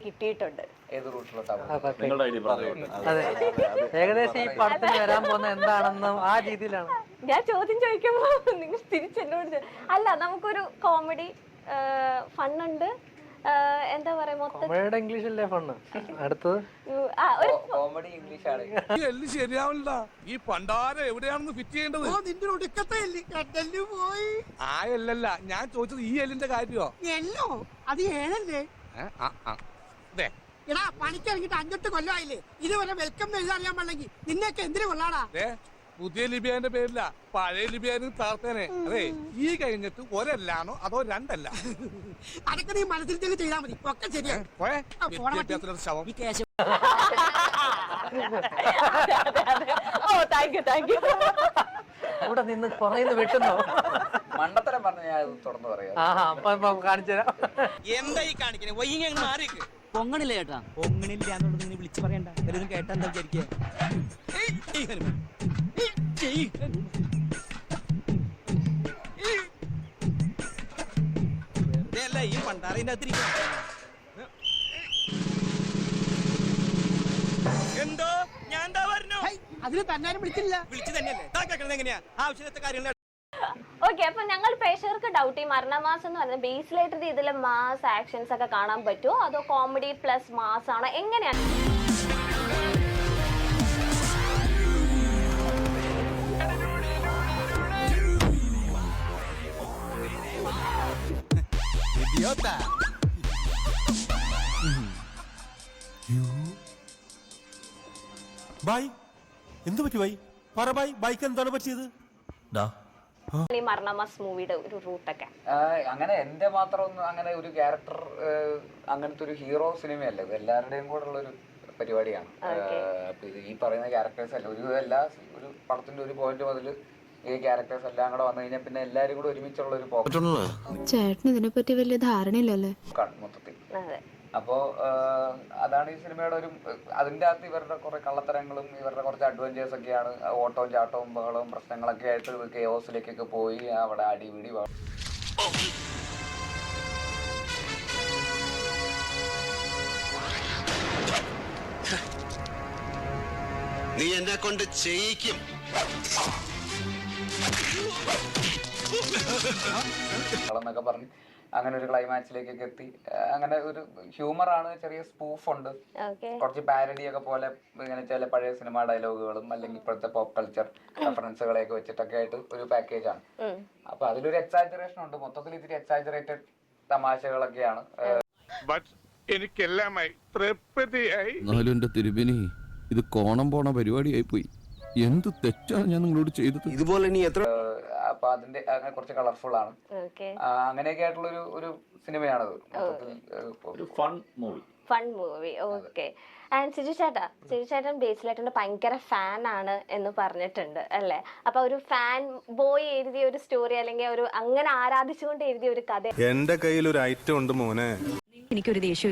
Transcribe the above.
കിട്ടിയിട്ടുണ്ട്. ഏത് റൂട്ടിലോട്ടാണ്? ഏകദേശം ഈ പടത്തിന് വരാൻ പോകുന്ന എന്താണെന്നും ആ രീതിയിലാണ് ഞാൻ ചോദ്യം ചോദിക്കുമ്പോ നിങ്ങൾ തിരിച്ചെന്നോട് അല്ല, നമുക്കൊരു കോമഡി ഫണ്ണുണ്ട്, എന്താ പറയാ, മൊത്തം ഇംഗ്ലീഷല്ലേ ഫണ്ണ്. അടുത്തത് കോമഡി ഇംഗ്ലീഷ് ആണ്. ശരിയാവില്ല. ഈ പണ്ടാര എവിടെയാണെന്ന് ഫിറ്റ് ചെയ്യേണ്ടത്? നിന്റെ ഒടുക്കത്തെ കടലിൽ പോയി. ആയല്ലല്ല, ഞാൻ ചോദിച്ചത് ഈ എല്ലിന്റെ കാര്യോ? എല്ലോ അത് ഏഴല്ലേ? എടാ പണിക്കിറങ്ങിട്ട് 5-8 കൊല്ലമായില്ലേ, ഇതുവരെ വെൽക്കം എഴുതാറിയാൻ പാടില്ലെങ്കിൽ നിന്നെയൊക്കെ എന്തിനു കൊള്ളാടാ? പുതിയ ലിബിയാന്റെ പേരില്ല, പഴയ ലിബിയാനും താർത്തേനെ. അതെ, ഈ കഴിഞ്ഞിട്ട് ഒരല്ലാണോ അതോ രണ്ടല്ല? അതൊക്കെ നീ മനസ്സിൽ തന്നെ ചെയ്താൽ മതി, ഒക്കെ ശരിയാ. ശവം. ഇവിടെ നിന്ന് പുറയുന്നു വെട്ടുന്നോ? മണ്ടത്തരം പറഞ്ഞ ഞാൻ തുറന്നു പറയാം. കാണിച്ചുതരാം. എന്താ ഈ കാണിക്കണേ? മാറിക്ക് പൊങ്ങണില്ല ചേട്ടാ. പൊങ്ങണില്ല എന്നുള്ളത് നീ വിളിച്ചു പറയണ്ട. എല്ലാവരും കേട്ടാ എന്താ വിചാരിക്കുക? വെറുതെ ഈ പണ്ടാറിന്റെ അകത്തിരിക്കുക. എന്തോ ഞാൻ എന്താ പറഞ്ഞു? അതിന് തന്നാരും വിളിച്ചില്ല. വിളിച്ചു തന്നെയല്ലേ? എങ്ങനെയാ ആവശ്യത്തെ കാര്യങ്ങൾ? ഓക്കെ, അപ്പൊ ഞങ്ങൾ പ്രേക്ഷകർക്ക് ഡൗട്ട്, ഈ മരണമാസം എന്ന് പറയുന്നത് ബേസിലായിട്ട് രീതിയിൽ മാസ് ആക്ഷൻസ് ഒക്കെ കാണാൻ പറ്റുമോ, അതോ കോമഡി പ്ലസ് മാസ് ആണോ, എങ്ങനെയാണ്? എന്ത് പറ്റി ബൈ? പറ ബൈ, ബൈക്ക് എന്താണ് പറ്റിയത്? ഈ മരണമാസ് മൂവിയുടെ ഒരു റൂട്ടൊക്കെ അങ്ങനെ എന്റെ മാത്രം ഒന്നും അങ്ങനെ ഒരു ക്യാരക്ടർ അങ്ങനത്തെ ഒരു ഹീറോ സിനിമയല്ല, ഇത് എല്ലാവരുടെയും കൂടെ ഉള്ള ഒരു പരിപാടിയാണ്. അപ്പൊ ഇത് ഈ പറയുന്ന ക്യാരക്ടേഴ്സ് അല്ല, ഒരു പടത്തിന്റെ ഒരു പോയിന്റ് മുതൽ ഈ ക്യാരക്ടേഴ്സ് എല്ലാം കൂടെ വന്നു കഴിഞ്ഞാൽ പിന്നെ എല്ലാരും കൂടെ ഒരുമിച്ചുള്ള ഒരു ചേട്ടന് ഇതിനെ പറ്റി വലിയ ധാരണയില്ലല്ലേ മൊത്തത്തിൽ. അപ്പോ അതാണ് ഈ സിനിമയുടെ ഒരു, അതിൻ്റെ അകത്ത് ഇവരുടെ കുറെ കള്ളത്തരങ്ങളും ഇവരുടെ കുറച്ച് അഡ്വഞ്ചേഴ്സ് ഒക്കെയാണ്. ഓട്ടവും ചാട്ടവും ബഹളവും പ്രശ്നങ്ങളൊക്കെ ആയിട്ട് കെയോസിലേക്കൊക്കെ പോയി അവിടെ അടിപിടി. നീ എന്നെ കൊണ്ട് ചെയ്യിക്കും. എന്നൊക്കെ പറഞ്ഞ് അങ്ങനെ ഒരു ക്ലൈമാക്സിലേക്കൊക്കെ എത്തി. അങ്ങനെ ഒരു ഹ്യൂമറാണ്, ചെറിയ സ്പൂഫ് ഉണ്ട്, കുറച്ച് പാരഡി ഒക്കെ പോലെ, ഇങ്ങനെ ചില പഴയ സിനിമ ഡയലോഗുകളും അല്ലെങ്കിൽ ഇപ്പോഴത്തെ പോപ്പ് കൾച്ചർ റെഫറൻസുകളെയൊക്കെ വെച്ചിട്ടൊക്കെ ആയിട്ട് ഒരു പാക്കേജ് ആണ്. അപ്പൊ അതിലൊരു എക്സാജറേഷൻ ഉണ്ട്, മൊത്തത്തിൽ ഇത്തിരി എക്സാജറേറ്റഡ് തമാശകളൊക്കെയാണ്. എനിക്കെല്ലാമായി തൃപ്തിയായി. തിരുബിനി, ഇത് കോണം പോണ പരിപാടിയായി പോയി. എന്ത് തെറ്റാണ് ഞാൻ നിങ്ങളോട് ചെയ്തത്? ഇതുപോലെ നീ എത്ര അപ്പൊ അതിന്റെ അങ്ങനെ കുറച്ച് കളർഫുൾ ആണ്. അങ്ങനെയൊക്കെ ആയിട്ടുള്ള ഒരു സിനിമയാണത്. Fun movie. Okay. And Siju ചേട്ടൻ ബേസിലായിട്ടുണ്ട് ഭയങ്കര ഫാൻ ആണ് എന്ന് പറഞ്ഞിട്ടുണ്ട് അല്ലേ? അപ്പൊ ഒരു ഫാൻ ബോയ് എഴുതിയ ഒരു സ്റ്റോറി അല്ലെങ്കിൽ ഒരു അങ്ങനെ ആരാധിച്ചുകൊണ്ട് എഴുതിയ ഒരു കഥ എന്റെ കയ്യിൽ ഒരു ഐറ്റം ഉണ്ട് മോനെ. എനിക്കൊരു ദേഷ്യം